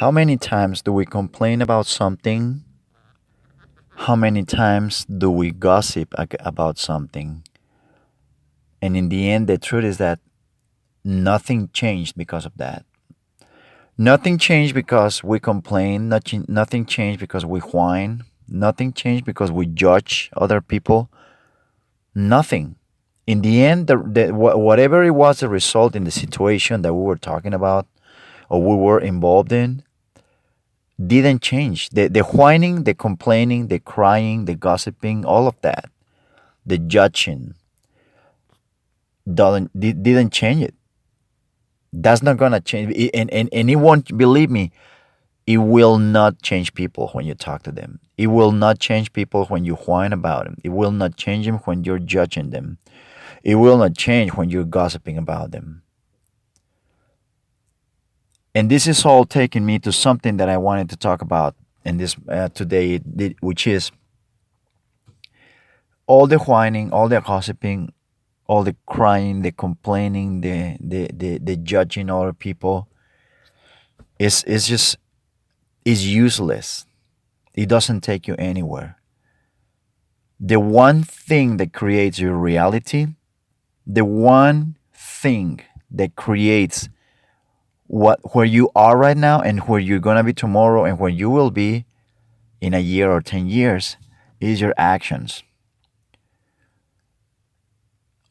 How many times do we complain about something? How many times do we gossip about something? And in the end, the truth is that nothing changed because of that. Nothing changed because we complain. Nothing changed because we whine. Nothing changed because we judge other people. Nothing. In the end, whatever it was the result in the situation that we were talking about or we were involved in didn't change. The whining, the complaining, the crying, the gossiping, all of that, the judging, didn't change it. That's not gonna change. And it won't, believe me, it will not change people when you talk to them. It will not change people when you whine about them. It will not change them when you're judging them. It will not change when you're gossiping about them. And this is all taking me to something that I wanted to talk about in this today, which is all the whining, all the gossiping, all the crying, the complaining, the judging other people is just is useless. It doesn't take you anywhere. The one thing that creates your reality, the one thing that creates where you are right now and where you're gonna be tomorrow and where you will be in a year or 10 years is your actions.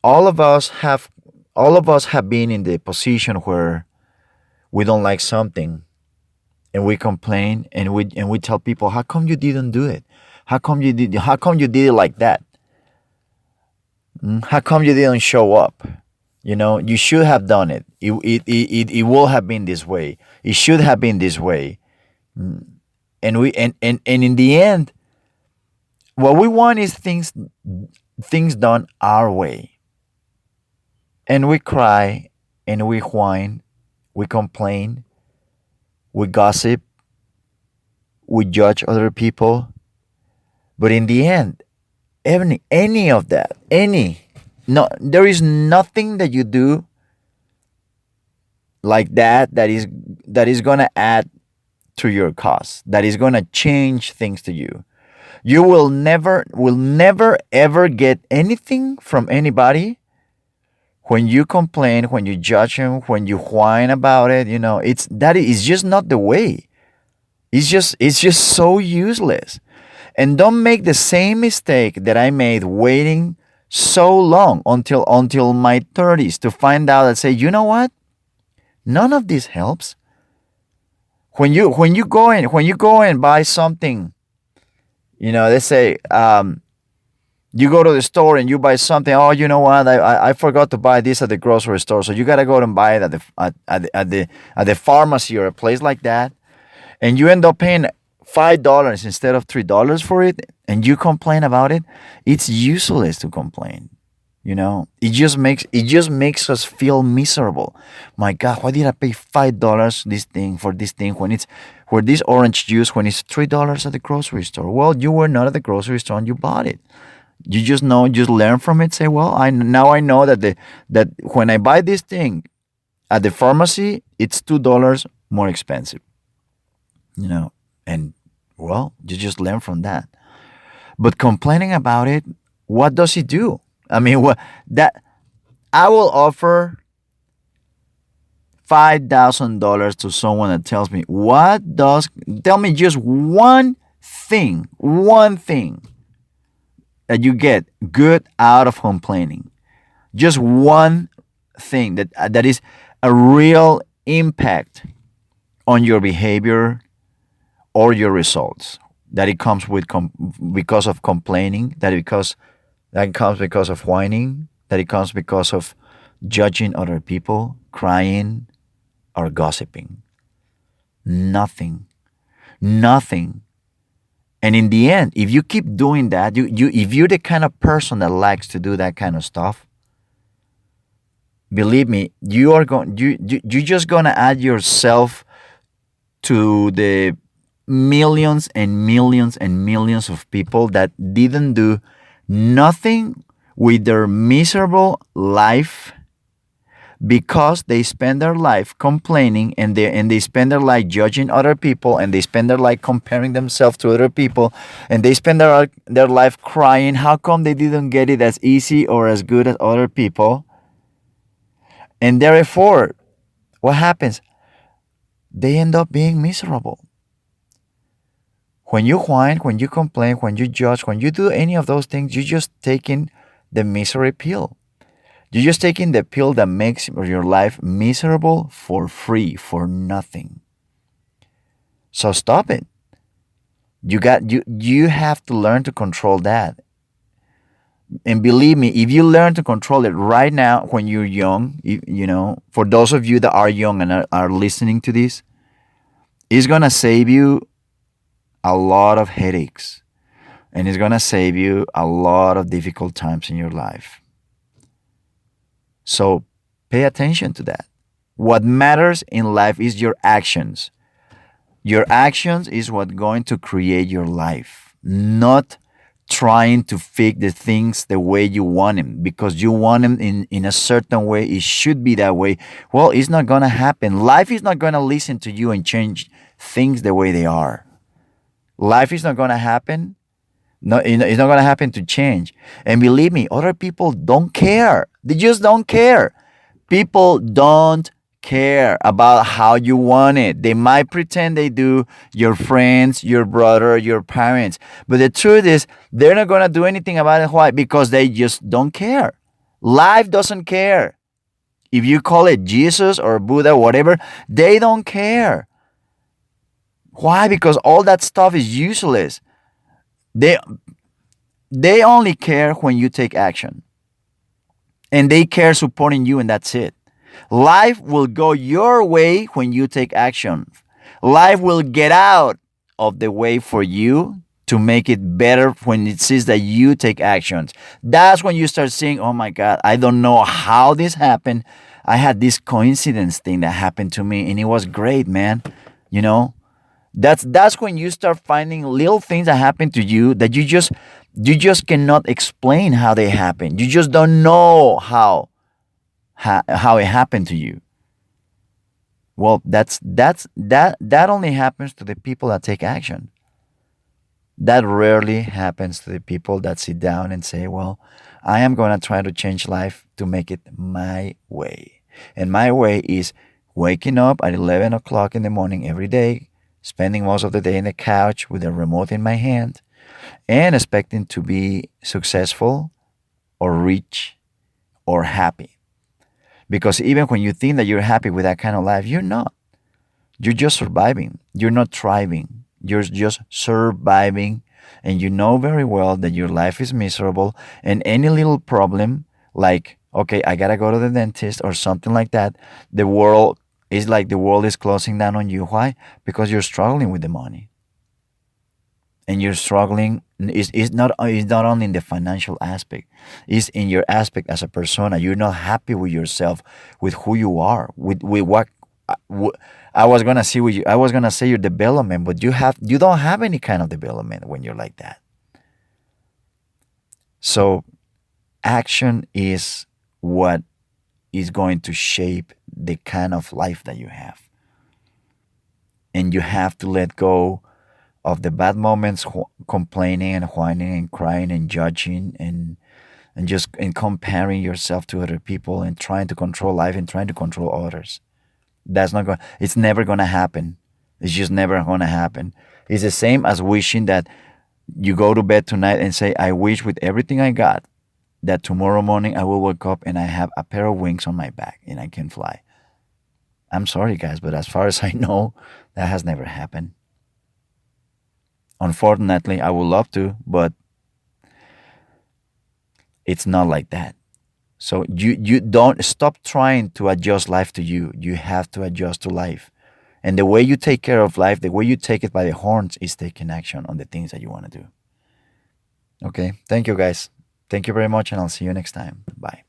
All of us have all of us have been in the position where we don't like something and we complain and we tell people, how come you didn't do it? How come you did it like that? How come you didn't show up? You should have done it. It will have been this way. It should have been this way. And in the end, what we want is things done our way. And we cry and we whine, we complain, we gossip, we judge other people. But in the end, any of that, no, there is nothing that you do like that is gonna add to your cause, that is gonna change things to you. You will never ever get anything from anybody when you complain, when you judge them, when you whine about it. It's just not the way. It's just so useless. And don't make the same mistake that I made waiting so long until my 30s to find out and say, you know what? None of this helps. When you go and buy something, let's say you go to the store and you buy something. Oh, you know what? I forgot to buy this at the grocery store, so you gotta go and buy it at the pharmacy or a place like that, and you end up paying $5 instead of $3 for it, and you complain about it. It's useless to complain. It just makes us feel miserable. My God, why did I pay $5 for this thing when it's for this orange juice when it's $3 at the grocery store? Well, you were not at the grocery store and you bought it. You just learn from it. Say, well, I know that when I buy this thing at the pharmacy, it's $2 more expensive. And well, you just learn from that. But complaining about it, what does it do? I mean, what that I will offer $5,000 to someone that tells me tell me just one thing that you get good out of complaining. Just one thing that is a real impact on your behavior or your results. That it comes because of complaining. That comes because of whining. That it comes because of judging other people, crying, or gossiping. Nothing. Nothing. And in the end, if you keep doing that, if you're the kind of person that likes to do that kind of stuff, believe me, you're just gonna add yourself to the millions and millions and millions of people that didn't do nothing with their miserable life because they spend their life complaining, and they spend their life judging other people, and they spend their life comparing themselves to other people, and they spend their life crying how come they didn't get it as easy or as good as other people. And therefore, what happens? They end up being miserable. When you whine, when you complain, when you judge, when you do any of those things, you're just taking the misery pill. You're just taking the pill that makes your life miserable for free, for nothing. So stop it. You have to learn to control that. And believe me, if you learn to control it right now when you're young, for those of you that are young and are listening to this, it's gonna save you a lot of headaches, and it's gonna save you a lot of difficult times in your life. So pay attention to that. What matters in life is your actions. Your actions is what's going to create your life, not trying to fix the things the way you want them because you want them in a certain way. It should be that way. Well, it's not going to happen. Life is not going to listen to you and change things the way they are. Life is not going to happen. No, it's not going to happen to change. And believe me, other people don't care. They just don't care. People don't care about how you want it. They might pretend they do, your friends, your brother, your parents. But the truth is, they're not going to do anything about it. Why? Because they just don't care. Life doesn't care. If you call it Jesus or Buddha, whatever, they don't care. Why? Because all that stuff is useless. They they only care when you take action. And they care supporting you, and that's it. Life will go your way when you take action. Life will get out of the way for you to make it better when it sees that you take actions. That's when you start seeing, oh my God, I don't know how this happened. I had this coincidence thing that happened to me, and it was great, man. You know, that's when you start finding little things that happen to you that you just cannot explain how they happen. You just don't know how it happened to you. Well, that only happens to the people that take action. That rarely happens to the people that sit down and say, well, I am going to try to change life to make it my way. And my way is waking up at 11 o'clock in the morning every day, spending most of the day in the couch with a remote in my hand, and expecting to be successful or rich or happy. Because even when you think that you're happy with that kind of life, you're not. You're just surviving. You're not thriving. You're just surviving. And you know very well that your life is miserable. And any little problem, like, okay, I gotta go to the dentist or something like that, the world is like the world is closing down on you. Why? Because you're struggling with the money. And you're struggling is not only in the financial aspect, it's in your aspect as a persona. You're not happy with yourself, with who you are, with what I was gonna see with you. I was gonna say your development, but you don't have any kind of development when you're like that. So action is what is going to shape the kind of life that you have. And you have to let go of the bad moments, complaining and whining and crying and judging and just and comparing yourself to other people and trying to control life and trying to control others. That's not going. It's never going to happen. It's just never going to happen. It's the same as wishing that you go to bed tonight and say, "I wish with everything I got that tomorrow morning I will wake up and I have a pair of wings on my back and I can fly." I'm sorry, guys, but as far as I know, that has never happened. Unfortunately, I would love to, but it's not like that. So you don't stop trying to adjust life to you. You have to adjust to life. And the way you take care of life, the way you take it by the horns is taking action on the things that you want to do. Okay? Thank you guys. Thank you very much and I'll see you next time. Bye.